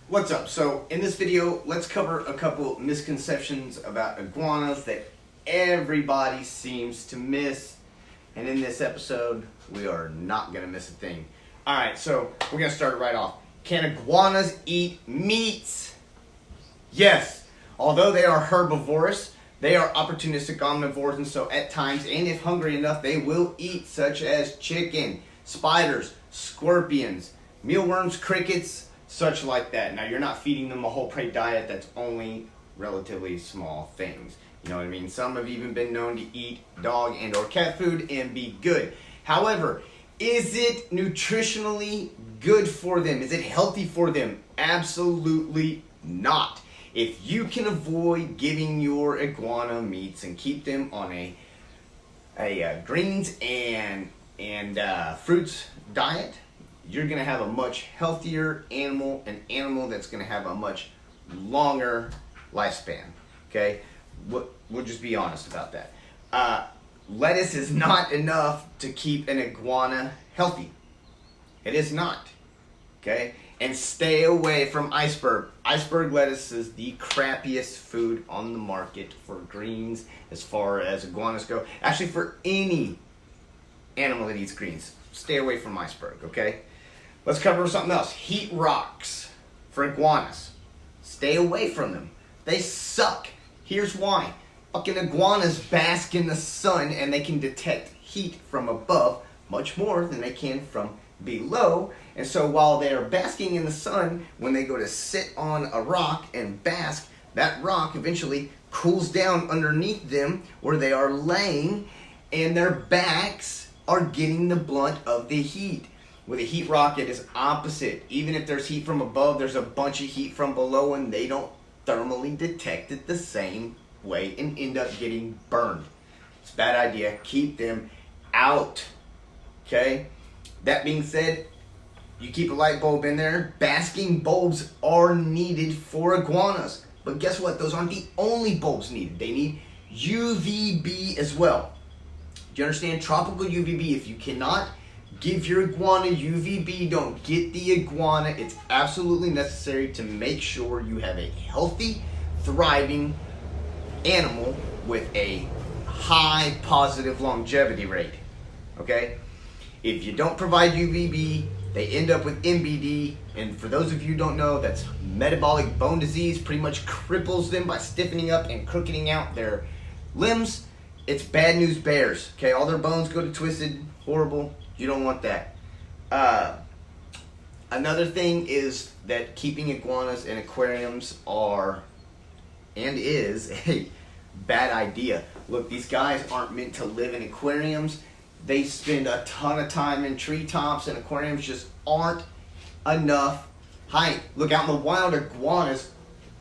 What's up? So in this video, let's cover a couple misconceptions about iguanas that everybody seems to miss. And in this episode, we are not going to miss a thing. Alright, so we're going to start it right off. Can iguanas eat meats? Yes. Although they are herbivorous, they are opportunistic omnivores, and so at times, and if hungry enough, they will eat, such as chicken, spiders, scorpions, mealworms, crickets, such like that. Now, you're not feeding them a whole prey diet. That's only relatively small things. You know what I mean? Some have even been known to eat dog and or cat food and be good. However, is it nutritionally good for them? Is it healthy for them? Absolutely not. If you can avoid giving your iguana meats and keep them on a greens and fruits diet, you're going to have a much healthier animal, an animal that's going to have a much longer lifespan. Okay? We'll just be honest about that. Lettuce is not enough to keep an iguana healthy. It is not. Okay? And stay away from iceberg. Iceberg lettuce is the crappiest food on the market for greens as far as iguanas go. Actually, for any animal that eats greens, stay away from iceberg, okay? Let's cover something else. Heat rocks for iguanas. Stay away from them. They suck. Here's why. Fucking iguanas bask in the sun and they can detect heat from above much more than they can from below. And so while they are basking in the sun, when they go to sit on a rock and bask, that rock eventually cools down underneath them where they are laying, and their backs are getting the blunt of the heat. With a heat rock, it is opposite. Even if there's heat from above, there's a bunch of heat from below, and they don't thermally detect it the same way and end up getting burned. It's a bad idea. Keep them out. Okay? That being said, you keep a light bulb in there. Basking bulbs are needed for iguanas. But guess what? Those aren't the only bulbs needed. They need UVB as well. Do you understand? Tropical UVB. If you cannot give your iguana UVB, don't get the iguana. It's absolutely necessary to make sure you have a healthy, thriving animal with a high positive longevity rate. Okay? If you don't provide UVB, they end up with MBD, and for those of you who don't know, that's metabolic bone disease. Pretty much cripples them by stiffening up and crookeding out their limbs. It's bad news bears. Okay, all their bones go to twisted, horrible. You don't want that. Another thing is that keeping iguanas in aquariums is a bad idea. Look, these guys aren't meant to live in aquariums. They spend a ton of time in treetops, and aquariums just aren't enough height. Look, out in the wild, iguanas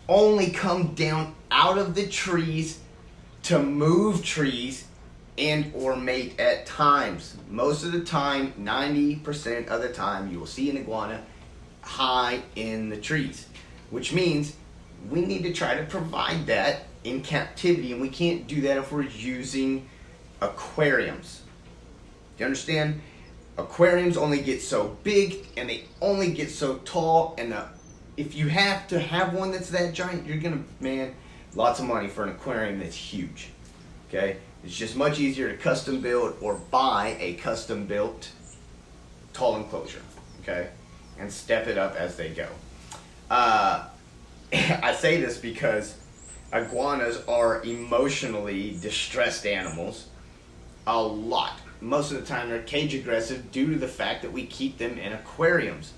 only come down out of the trees to move trees and or mate at times. Most of the time, 90% of the time, you will see an iguana high in the trees, which means we need to try to provide that in captivity, and we can't do that if we're using aquariums. Do you understand? Aquariums only get so big and they only get so tall, and if you have to have one that's that giant, you're gonna, man, lots of money for an aquarium that's huge. Okay? It's just much easier to custom build or buy a custom built tall enclosure. Okay? And step it up as they go. I say this because iguanas are emotionally distressed animals a lot. Most of the time they're cage aggressive due to the fact that we keep them in aquariums.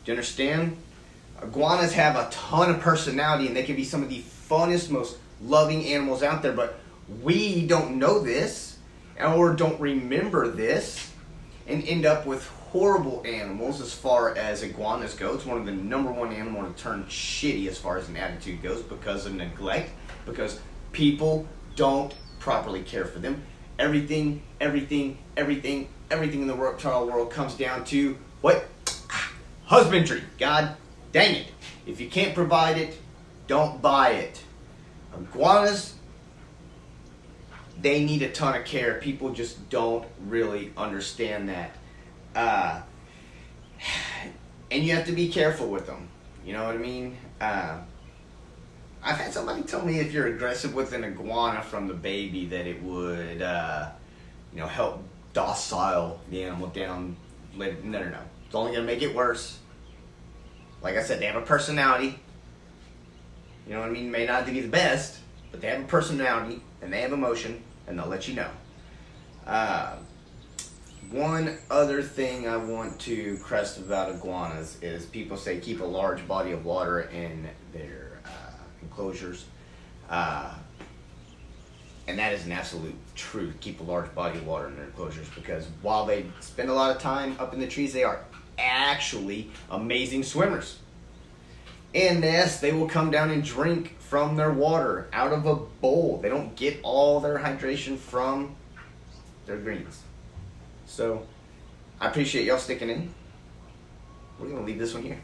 Do you understand? Iguanas have a ton of personality and they can be some of the funnest, most loving animals out there, but we don't know this or don't remember this and end up with horrible animals as far as iguanas go. It's one of the number one animal to turn shitty as far as an attitude goes because of neglect, because people don't properly care for them. Everything in the reptile world comes down to what? Husbandry. God dang it. If you can't provide it, don't buy it. Iguanas, they need a ton of care. People just don't really understand that. And you have to be careful with them. You know what I mean? I've had somebody tell me if you're aggressive with an iguana from the baby that it would, help docile the animal down. No. It's only going to make it worse. Like I said, they have a personality. You know what I mean? May not be the best, but they have a personality and they have emotion, and they'll let you know. One other thing I want to crest about iguanas is people say keep a large body of water in their enclosures. And that is an absolute truth. Keep a large body of water in their enclosures, because while they spend a lot of time up in the trees, they are actually amazing swimmers. And yes, they will come down and drink from their water out of a bowl. They don't get all their hydration from their greens. So I appreciate y'all sticking in. We're going to leave this one here.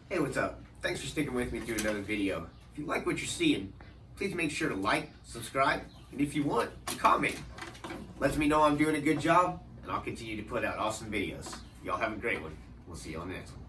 Hey, what's up? Thanks for sticking with me through another video. If you like what you're seeing, please make sure to like, subscribe, and if you want, comment. Lets me know I'm doing a good job, and I'll continue to put out awesome videos. Y'all have a great one. We'll see you on the next one.